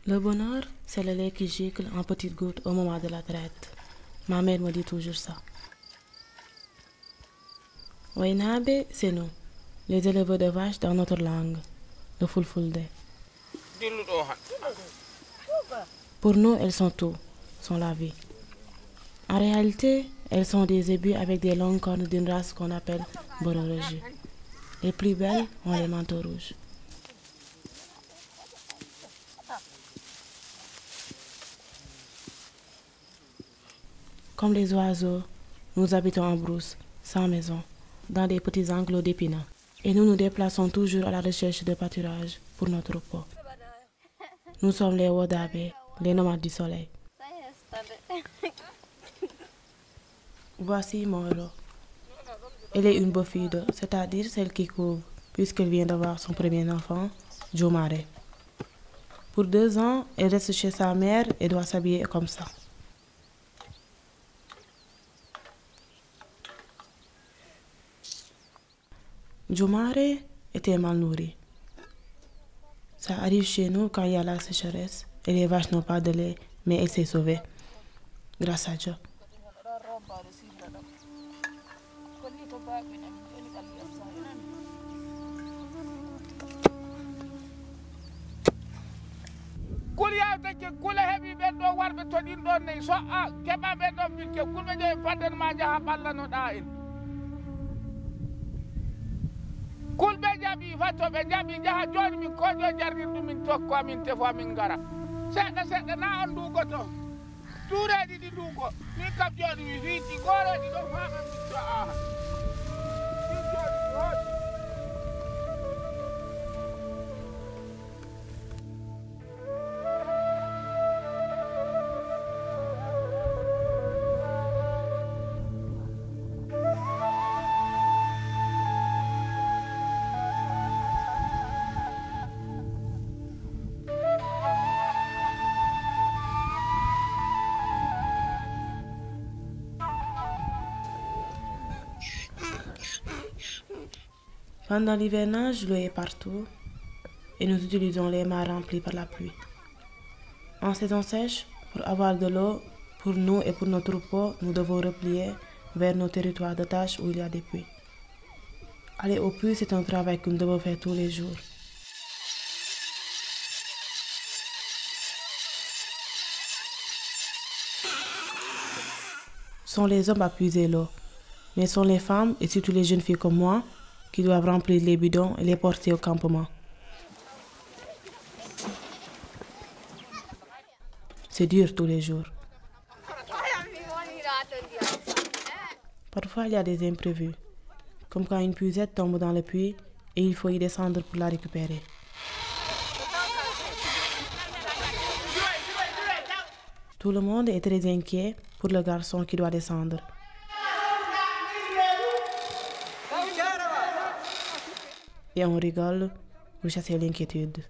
Le bonheur, c'est le lait qui gicle en petites gouttes au moment de la traite. Ma mère me dit toujours ça. Wainabe, c'est nous, les éleveurs de vaches dans notre langue, le fulfulde. Pour nous, elles sont tout, sont la vie. En réalité, elles sont des ébus avec des longues cornes d'une race qu'on appelle bororoji. Les plus belles ont les manteaux rouges. Comme les oiseaux, nous habitons en brousse, sans maison, dans des petits enclos d'épinards. Et nous nous déplaçons toujours à la recherche de pâturage pour notre repos. Nous sommes les Wodabe, les nomades du soleil. Voici Moro. Elle est une bophido, c'est-à-dire celle qui couvre, puisqu'elle vient d'avoir son premier enfant, Jomare. Pour 2 ans, elle reste chez sa mère et doit s'habiller comme ça. Jomare était mal nourrie. Ça arrive chez nous quand il y a la sécheresse et les vaches n'ont pas de lait, mais elle s'est sauvée. Grâce à Dieu. kulɓe jaaɓi fatto ɓe jaaɓi jaha joni min koƴo jarnir ɗum min tokko min tefo min gara seɗɗa seɗɗa na on ndugoto tuureɗi ɗi ndugo min kam joni mi wiiti goreɗi ɗon faman min to aha min joni mi hooti Pendant l'hivernage, l'eau est partout et nous utilisons les mares remplies par la pluie. En saison sèche, pour avoir de l'eau, pour nous et pour nos troupeaux, nous devons replier vers nos territoires de tâches où il y a des puits. Aller au puits, c'est un travail que nous devons faire tous les jours. Ce sont les hommes à puiser l'eau, mais ce sont les femmes et surtout les jeunes filles comme moi qui doivent remplir les bidons et les porter au campement. C'est dur tous les jours. Parfois, il y a des imprévus, comme quand une puisette tombe dans le puits et il faut y descendre pour la récupérer. Tout le monde est très inquiet pour le garçon qui doit descendre. Et on rigole pour chasser l'inquiétude.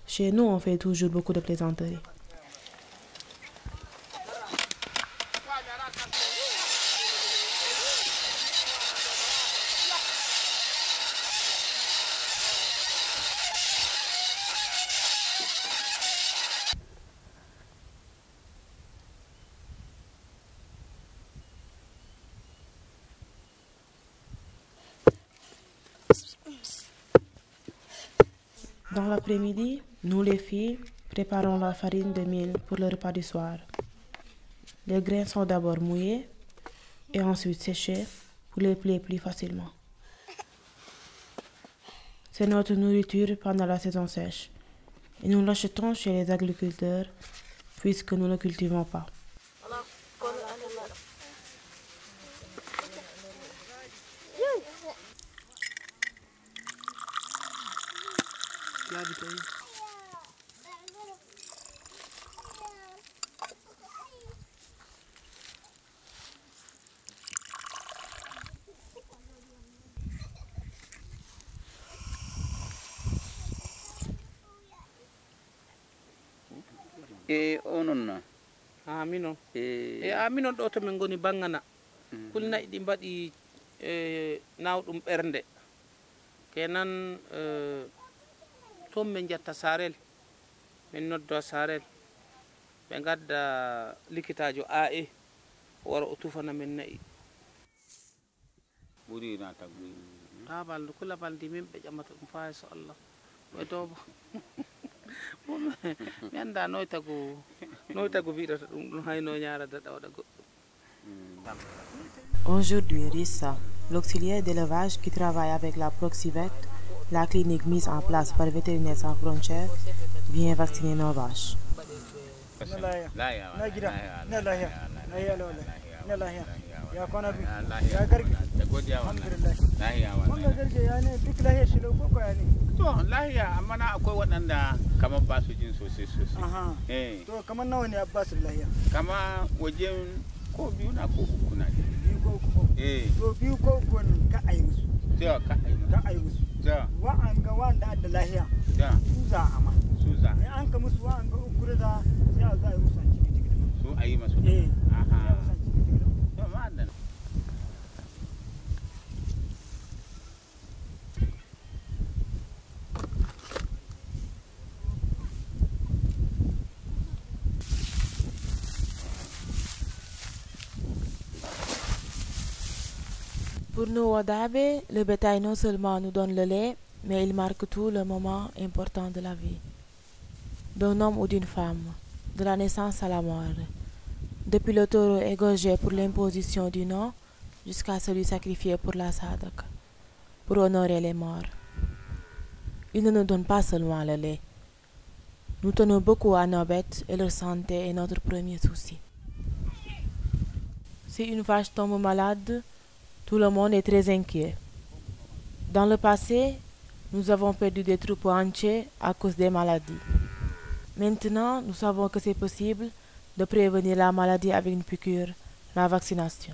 Chez nous, on fait toujours beaucoup de plaisanteries. Dans l'après-midi, nous les filles préparons la farine de mil pour le repas du soir. Les grains sont d'abord mouillés et ensuite séchés pour les plier plus facilement. C'est notre nourriture pendant la saison sèche et nous l'achetons chez les agriculteurs puisque nous ne cultivons pas. E onon no minon minon ɗo to min goni bangana kulnayi ɗi mbaɗi nawɗum ɓernde kenan toon min jetta sarel min noddo sarel ɓe gadda likitajo AE wara o tufana min nayi ɓuri nata ɓuri balde kula balde min ɓe ƴamata ɗum fa so Allah ɓe doobo mi anda noy tagu wiɗata ɗum hayno ñarada ɗawɗa goɗɗo. Aujourd'hui, Rissa, l'auxiliaire d'élevage qui travaille avec la Proxivette, la clinique mise en place par Vétérinaires sans frontières, vient vacciner nos vaches. lahiya amma na akwai waɗanda kamar ba su jin sosai to kamar nawa ne Abbas lahiya kama wajen ko biyu na ko uku na biyu ko uku to biyu ko uku ka ayi musu ka ayi musu wa'anga wanda da lahiya su za a ma sai an ka musu wa'anga uku da sai a za a yi musu an ciki su ayi masu to ma'adan. Pour nous, Wadabe, le bétail non seulement nous donne le lait, mais il marque tout le moment important de la vie. D'un homme ou d'une femme, de la naissance à la mort. Depuis le taureau égorgé pour l'imposition du nom, jusqu'à celui sacrifié pour la sadak, pour honorer les morts. Il ne nous donne pas seulement le lait. Nous tenons beaucoup à nos bêtes et leur santé est notre premier souci. Si une vache tombe malade, tout le monde est très inquiet. Dans le passé, nous avons perdu des troupeaux entiers à cause des maladies. Maintenant, nous savons que c'est possible de prévenir la maladie avec une piqûre, la vaccination.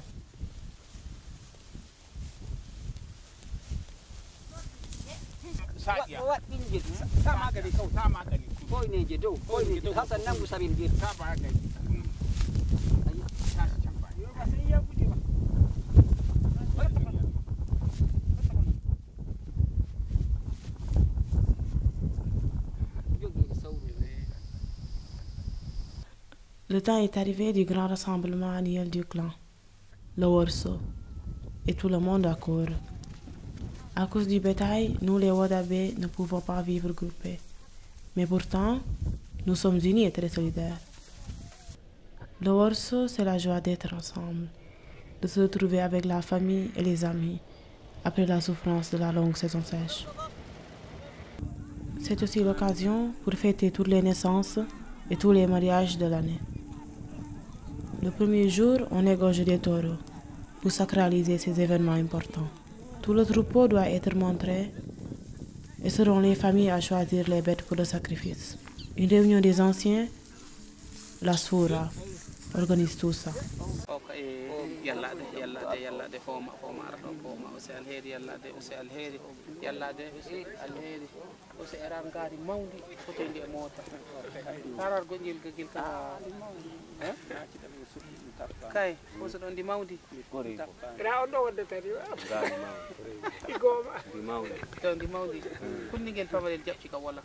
Le temps est arrivé du grand rassemblement annuel du clan, le Worso, et tout le monde accourt. À cause du bétail, nous les Wadabe ne pouvons pas vivre groupés. Mais pourtant, nous sommes unis et très solidaires. Le Worso, c'est la joie d'être ensemble, de se retrouver avec la famille et les amis, après la souffrance de la longue saison sèche. C'est aussi l'occasion pour fêter toutes les naissances et tous les mariages de l'année. Le premier jour, on égorge des taureaux pour sacraliser ces événements importants. Tout le troupeau doit être montré et seront les familles à choisir les bêtes pour le sacrifice. Une réunion des anciens, la Soura, organise tout ça. Kay, so ɗon di mawdi ra on ɗo waddata di mawdi kunni ngel pamaren jaɓci kam wala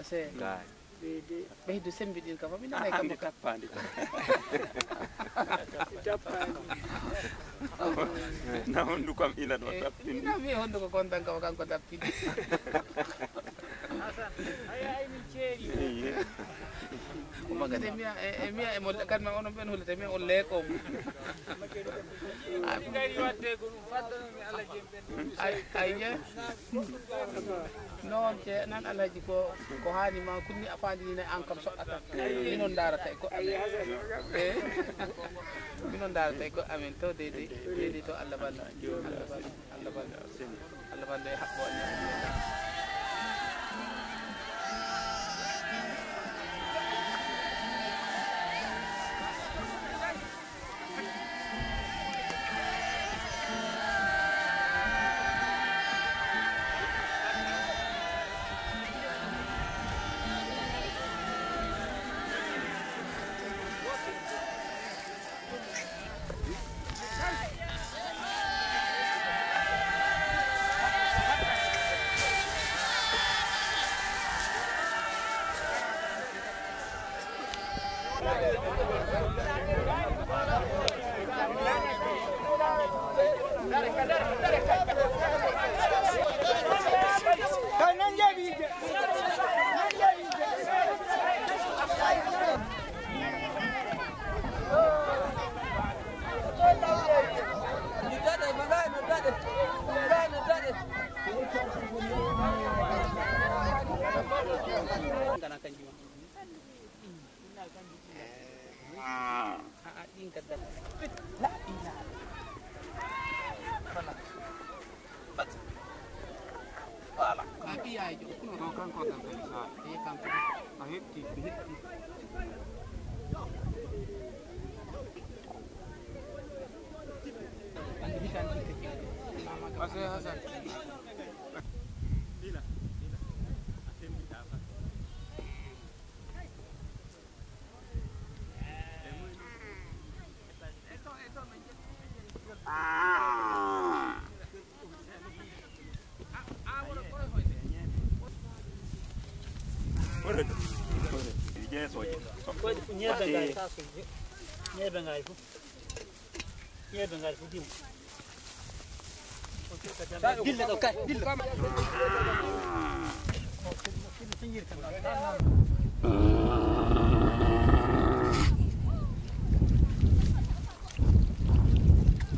ase ɓeydu sembiɗin kam mi nanay kam tappandi na hondu kam ina ɗo tappindi ina mi hondu ko kontan kam kanko tappindi ko magade Emi e mo kan ma onon ben hulata mi on leko mo. Ngari wadde ko ɗum faddano mi alaji ben. Ayye. Non te nan alaji ko hani ma kunni afandi ni an kam soɗata. Minon darata ko amen. Minon darata ko amen to de to Allah balla. Allah balla e habbo ni.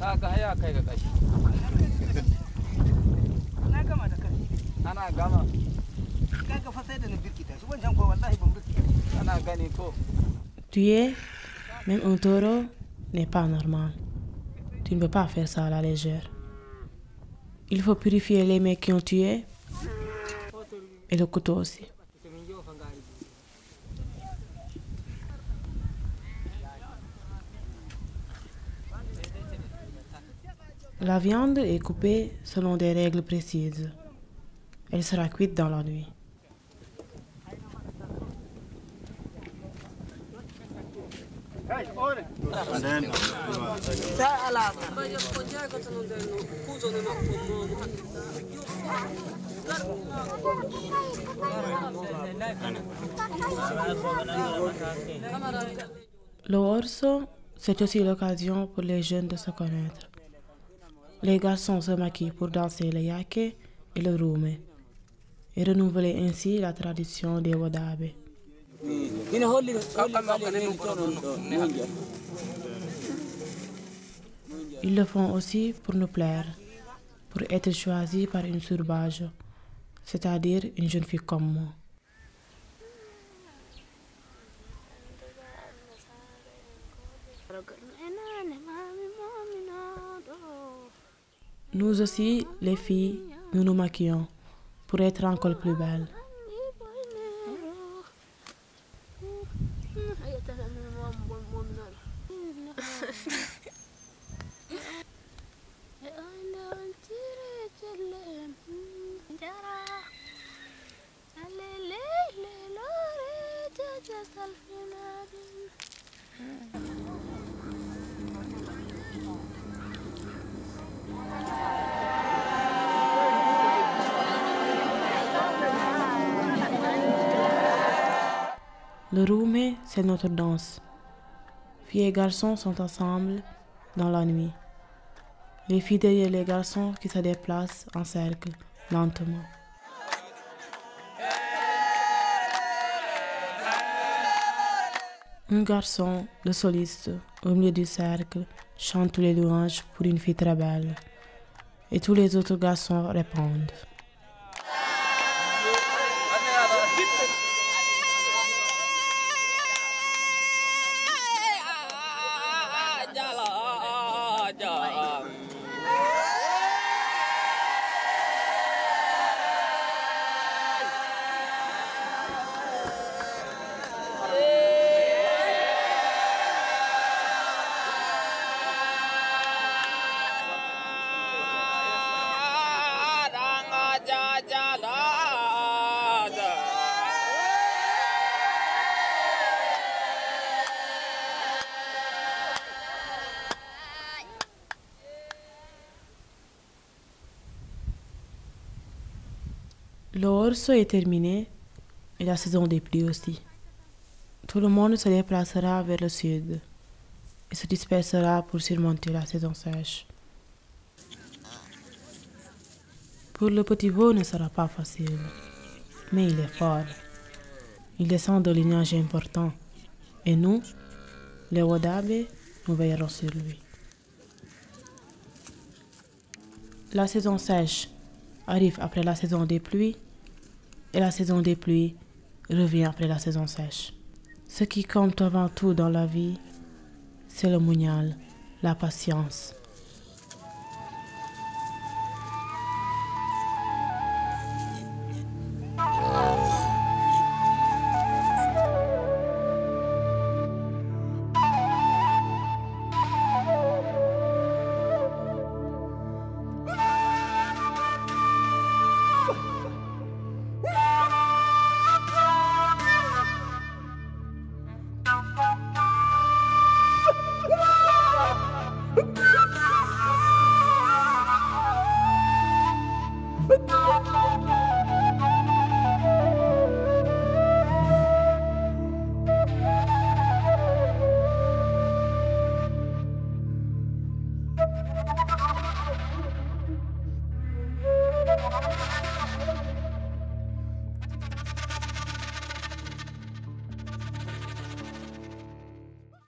Kaga ya kai ga kashi. Ana gama da kai. Ana gama. Kaga fa sai da na birkita shi wancan ko wallahi ban birkita. Ana gani ko. Tuer, même un taureau, n'est pas normal. Tu ne peux pas faire ça à la légère. Il faut purifier les mecs qui ont tué et le couteau aussi. La viande est coupée selon des règles précises. Elle sera cuite dans la nuit. Le orso, c'est aussi l'occasion pour les jeunes de se connaître. Les garçons se maquillent pour danser le yake et le rume et renouveler ainsi la tradition des Wodabe. Ils le font aussi pour nous plaire, pour être choisis par une surbajo, c'est-à-dire une jeune fille comme moi. Nous aussi, les filles, nous nous maquillons pour être encore plus belles. Le rume, c'est notre danse. Filles et garçons sont ensemble dans la nuit. Les filles derrière les garçons qui se déplacent en cercle, lentement. Un garçon, le soliste, au milieu du cercle, chante tous les louanges pour une fille très belle. Et tous les autres garçons répondent. L'orso est terminé et la saison des pluies aussi. Tout le monde se déplacera vers le sud et se dispersera pour surmonter la saison sèche. Pour le petit veau ne sera pas facile, mais il est fort. Il descend de lignage important et nous, les Wodabé, nous veillerons sur lui. La saison sèche arrive après la saison des pluies et la saison des pluies revient après la saison sèche. Ce qui compte avant tout dans la vie, c'est le muñal, la patience.